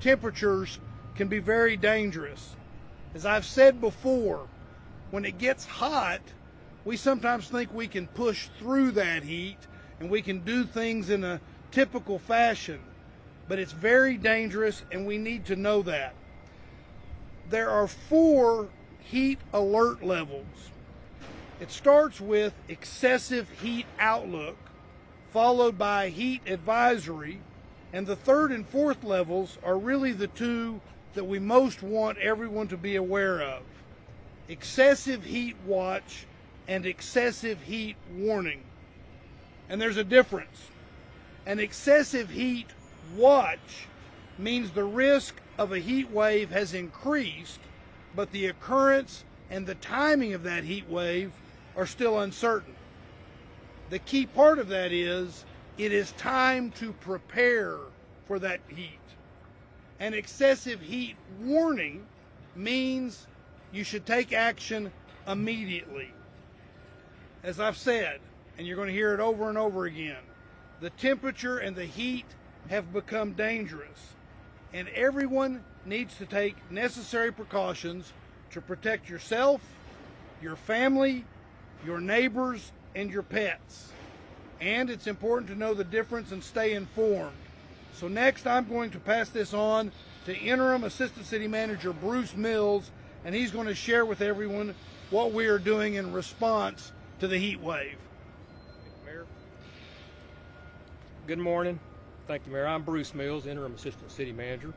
temperatures can be very dangerous. As I've said before, when it gets hot, we sometimes think we can push through that heat and we can do things in a typical fashion, but it's very dangerous and we need to know that. There are 4 heat alert levels. It starts with excessive heat outlook, followed by heat advisory, and the 3rd and 4th levels are really the 2 that we most want everyone to be aware of. Excessive heat watch and excessive heat warning. And there's a difference. An excessive heat watch means the risk of a heat wave has increased, but the occurrence and the timing of that heat wave are still uncertain. The key part of that is it is time to prepare for that heat. An excessive heat warning means you should take action immediately. As I've said, and you're going to hear it over and over again, the temperature and the heat have become dangerous, and everyone needs to take necessary precautions to protect yourself, your family, your neighbors, and your pets. And it's important to know the difference and stay informed. So next I'm going to pass this on to Interim Assistant City Manager Bruce Mills, and he's going to share with everyone what we are doing in response to the heat wave. Thank you, Mayor. Good morning. Thank you, Mayor. I'm Bruce Mills, Interim Assistant City Manager.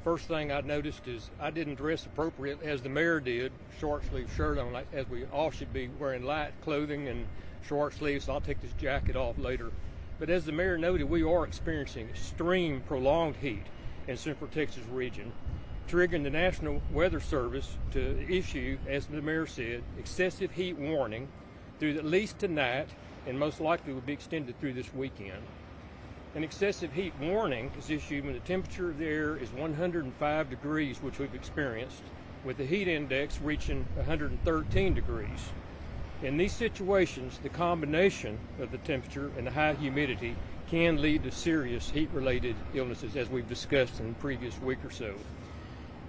First thing I noticed is I didn't dress appropriate as the mayor did, short sleeve shirt on, as we all should be wearing light clothing and short sleeves, so I'll take this jacket off later. But as the mayor noted, we are experiencing extreme prolonged heat in Central Texas region, triggering the National Weather Service to issue, as the mayor said, excessive heat warning through at least tonight and most likely will be extended through this weekend. An excessive heat warning is issued when the temperature of the air is 105 degrees, which we've experienced, with the heat index reaching 113 degrees. In these situations, the combination of the temperature and the high humidity can lead to serious heat-related illnesses, as we've discussed in the previous week or so.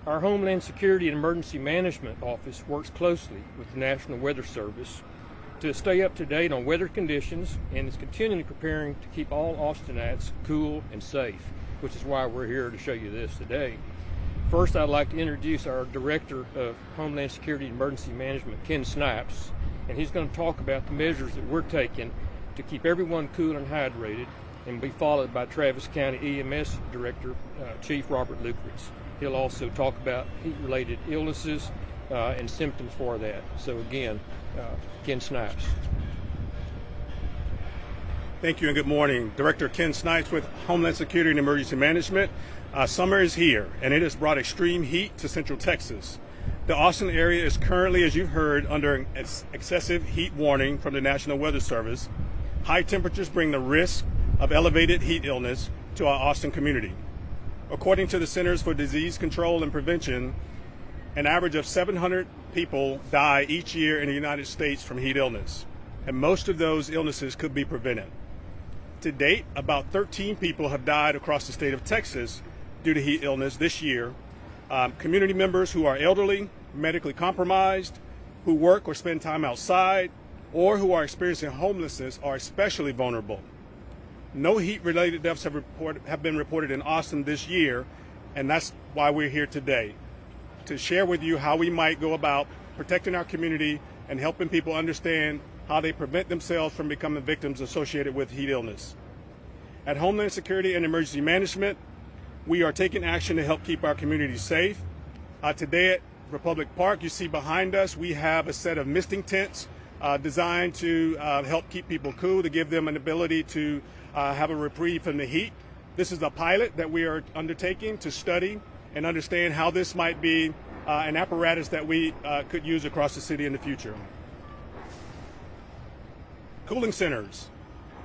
Our Homeland Security and Emergency Management Office works closely with the National Weather Service to stay up to date on weather conditions and is continually preparing to keep all Austinites cool and safe, which is why we're here to show you this today. First, I'd like to introduce our Director of Homeland Security and Emergency Management, Ken Snipes, and he's going to talk about the measures that we're taking to keep everyone cool and hydrated, and be followed by Travis County EMS Director, Chief Robert Lukowitz. He'll also talk about heat-related illnesses and symptoms for that. So again, Ken Snipes. Thank you and good morning. Director Ken Snipes with Homeland Security and Emergency Management. Summer is here and it has brought extreme heat to Central Texas. The Austin area is currently, as you've heard, under an excessive heat warning from the National Weather Service. High temperatures bring the risk of elevated heat illness to our Austin community. According to the Centers for Disease Control and Prevention, an average of 700 people die each year in the United States from heat illness, and most of those illnesses could be prevented. To date, about 13 people have died across the state of Texas due to heat illness this year. Community members who are elderly, medically compromised, who work or spend time outside, or who are experiencing homelessness are especially vulnerable. No heat-related deaths have been reported in Austin this year, and that's why we're here today, to share with you how we might go about protecting our community and helping people understand how they prevent themselves from becoming victims associated with heat illness. At Homeland Security and Emergency Management, we are taking action to help keep our community safe. Today at Republic Park, you see behind us, we have a set of misting tents designed to help keep people cool, to give them an ability to have a reprieve from the heat. This is a pilot that we are undertaking to study and understand how this might be an apparatus that we could use across the city in the future. Cooling centers.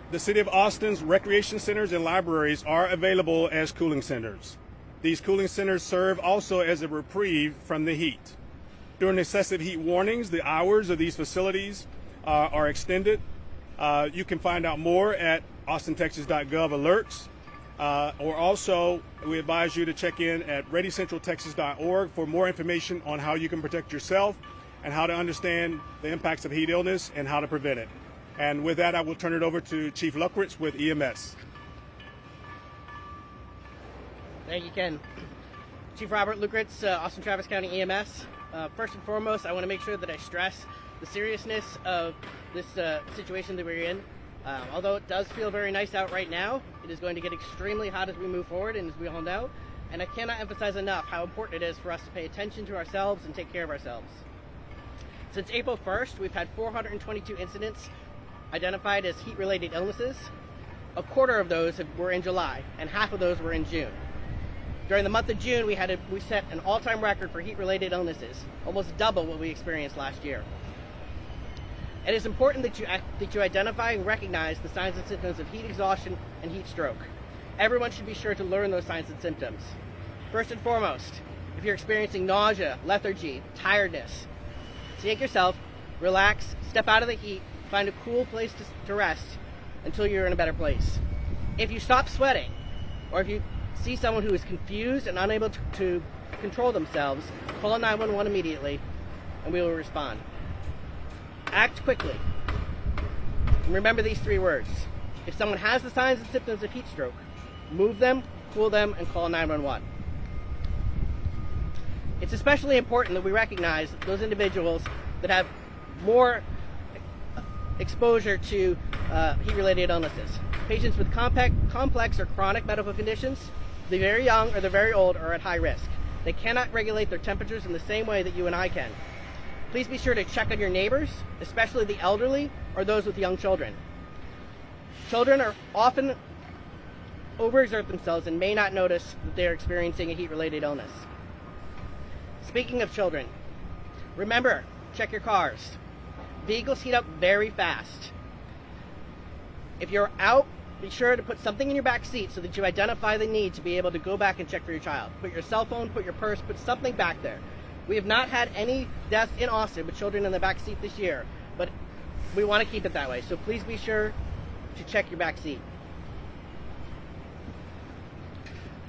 The City of Austin's recreation centers and libraries are available as cooling centers. These cooling centers serve also as a reprieve from the heat. During excessive heat warnings, the hours of these facilities are extended. You can find out more at austintexas.gov alerts. Or also, we advise you to check in at readycentraltexas.org for more information on how you can protect yourself and how to understand the impacts of heat illness and how to prevent it. And with that, I will turn it over to Chief Luckritz with EMS. Thank you, Ken. Chief Robert Luckritz, Austin Travis County EMS. First and foremost, I want to make sure that I stress the seriousness of this situation that we're in. Although it does feel very nice out right now, it is going to get extremely hot as we move forward, and as we all know. And I cannot emphasize enough how important it is for us to pay attention to ourselves and take care of ourselves. Since April 1st, we've had 422 incidents identified as heat-related illnesses. A quarter of those were in July, and half of those were in June. During the month of June, we set an all-time record for heat-related illnesses, almost double what we experienced last year. It is important that you identify and recognize the signs and symptoms of heat exhaustion and heat stroke. Everyone should be sure to learn those signs and symptoms. First and foremost, if you're experiencing nausea, lethargy, tiredness, take yourself, relax, step out of the heat, find a cool place to rest until you're in a better place. If you stop sweating, or if you see someone who is confused and unable to control themselves, call 911 immediately and we will respond. Act quickly. And remember these 3 words. If someone has the signs and symptoms of heat stroke, move them, cool them, and call 911. It's especially important that we recognize those individuals that have more exposure to heat-related illnesses. Patients with complex or chronic medical conditions, the very young or the very old, are at high risk. They cannot regulate their temperatures in the same way that you and I can. Please be sure to check on your neighbors, especially the elderly or those with young children. Children are often overexert themselves and may not notice that they are experiencing a heat-related illness. Speaking of children, remember, check your cars. Vehicles heat up very fast. If you're out, be sure to put something in your back seat so that you identify the need to be able to go back and check for your child. Put your cell phone, put your purse, put something back there. We have not had any deaths in Austin with children in the back seat this year, but we want to keep it that way. So please be sure to check your back seat.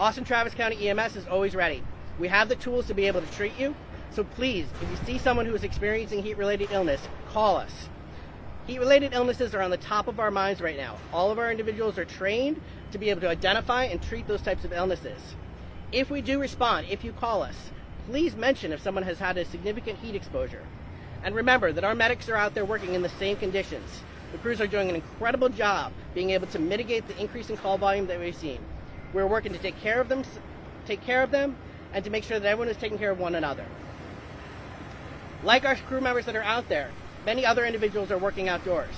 Austin Travis County EMS is always ready. We have the tools to be able to treat you. So please, if you see someone who is experiencing heat-related illness, call us. Heat-related illnesses are on the top of our minds right now. All of our individuals are trained to be able to identify and treat those types of illnesses. If we do respond, if you call us, please mention if someone has had a significant heat exposure. And remember that our medics are out there working in the same conditions. The crews are doing an incredible job being able to mitigate the increase in call volume that we've seen. We're working to take care of them, and to make sure that everyone is taking care of one another. Like our crew members that are out there, many other individuals are working outdoors.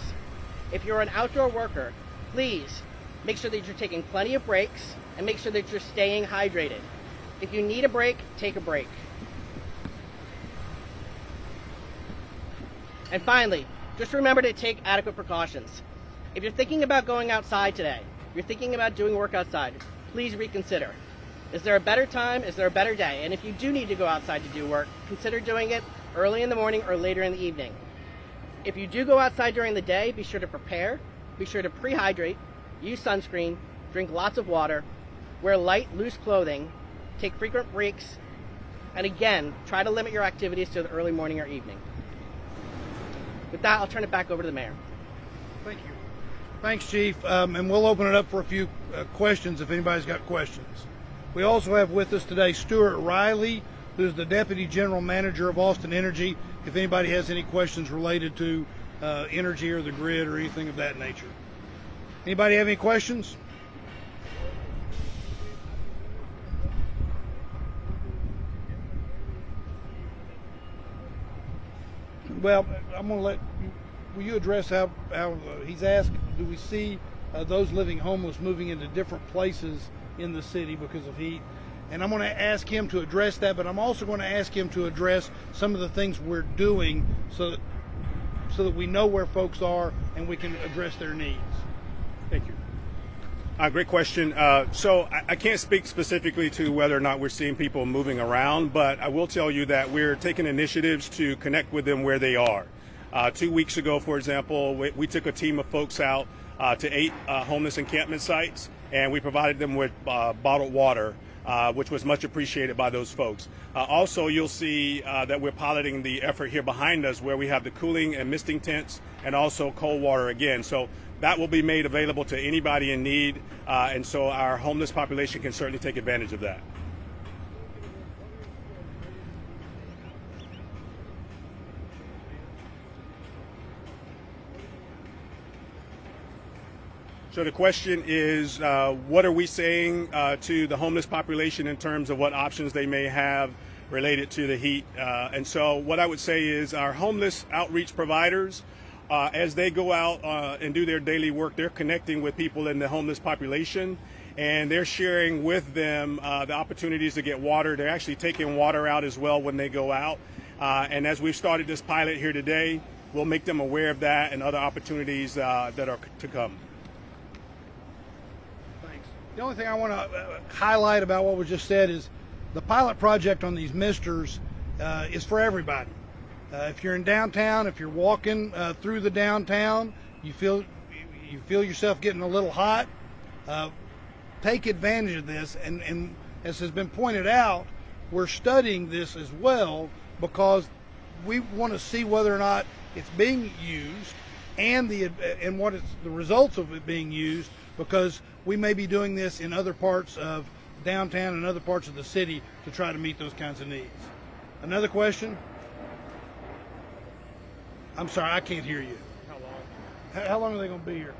If you're an outdoor worker, please make sure that you're taking plenty of breaks and make sure that you're staying hydrated. If you need a break, take a break. And finally, just remember to take adequate precautions. If you're thinking about going outside today, you're thinking about doing work outside, please reconsider. Is there a better time? Is there a better day? And if you do need to go outside to do work, consider doing it early in the morning or later in the evening. If you do go outside during the day, be sure to prepare, be sure to prehydrate, use sunscreen, drink lots of water, wear light, loose clothing, take frequent breaks, and again, try to limit your activities to the early morning or evening. With that, I'll turn it back over to the mayor. Thank you. Thanks, Chief. And we'll open it up for a few questions if anybody's got questions. We also have with us today Stuart Riley, who's the Deputy General Manager of Austin Energy, if anybody has any questions related to energy or the grid or anything of that nature. Anybody have any questions? Well, I'm going to let you, will you address how he's asked, do we see those living homeless moving into different places in the city because of heat? And I'm going to ask him to address that, but I'm also going to ask him to address some of the things we're doing so that we know where folks are and we can address their needs. Thank you. Great question. So I can't speak specifically to whether or not we're seeing people moving around, but I will tell you that we're taking initiatives to connect with them where they are. 2 weeks ago, for example, we took a team of folks out to 8 homeless encampment sites, and we provided them with bottled water, which was much appreciated by those folks. Also, you'll see that we're piloting the effort here behind us where we have the cooling and misting tents and also cold water again. So that will be made available to anybody in need, and so our homeless population can certainly take advantage of that. So the question is, what are we saying to the homeless population in terms of what options they may have related to the heat? And so what I would say is our homeless outreach providers, as they go out and do their daily work, they're connecting with people in the homeless population, and they're sharing with them the opportunities to get water. They're actually taking water out as well when they go out. And as we've started this pilot here today, we'll make them aware of that and other opportunities that are to come. The only thing I want to highlight about what was just said is the pilot project on these misters is for everybody. If you're in downtown, if you're walking through the downtown, you feel yourself getting a little hot, take advantage of this. And as has been pointed out, we're studying this as well because we want to see whether or not it's being used and what it's the results of it being used, because we may be doing this in other parts of downtown and other parts of the city to try to meet those kinds of needs. Another question? I'm sorry, I can't hear you. How long? How long are they going to be here?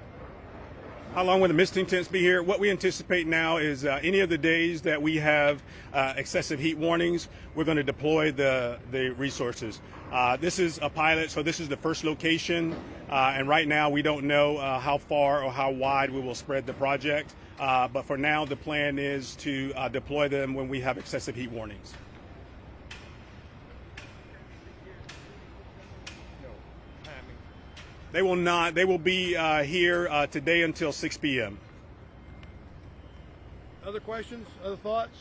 How long will the misting tents be here? What we anticipate now is any of the days that we have excessive heat warnings, we're going to deploy the resources. This is a pilot, so this is the first location, and right now we don't know how far or how wide we will spread the project, but for now the plan is to deploy them when we have excessive heat warnings. They will not. They will be here today until 6 p.m. Other questions? Other thoughts?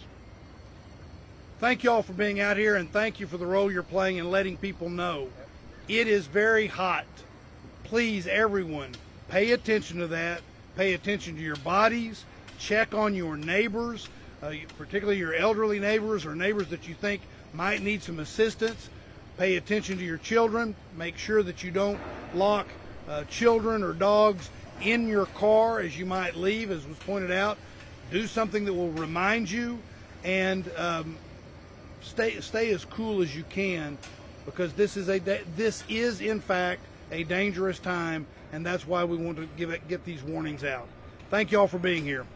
Thank you all for being out here, and thank you for the role you're playing in letting people know. It is very hot. Please, everyone, pay attention to that. Pay attention to your bodies. Check on your neighbors, particularly your elderly neighbors or neighbors that you think might need some assistance. Pay attention to your children. Make sure that you don't lock children or dogs in your car as you might leave, as was pointed out. Do something that will remind you, and stay as cool as you can, because this is in fact a dangerous time, and that's why we want to get these warnings out. Thank you all for being here.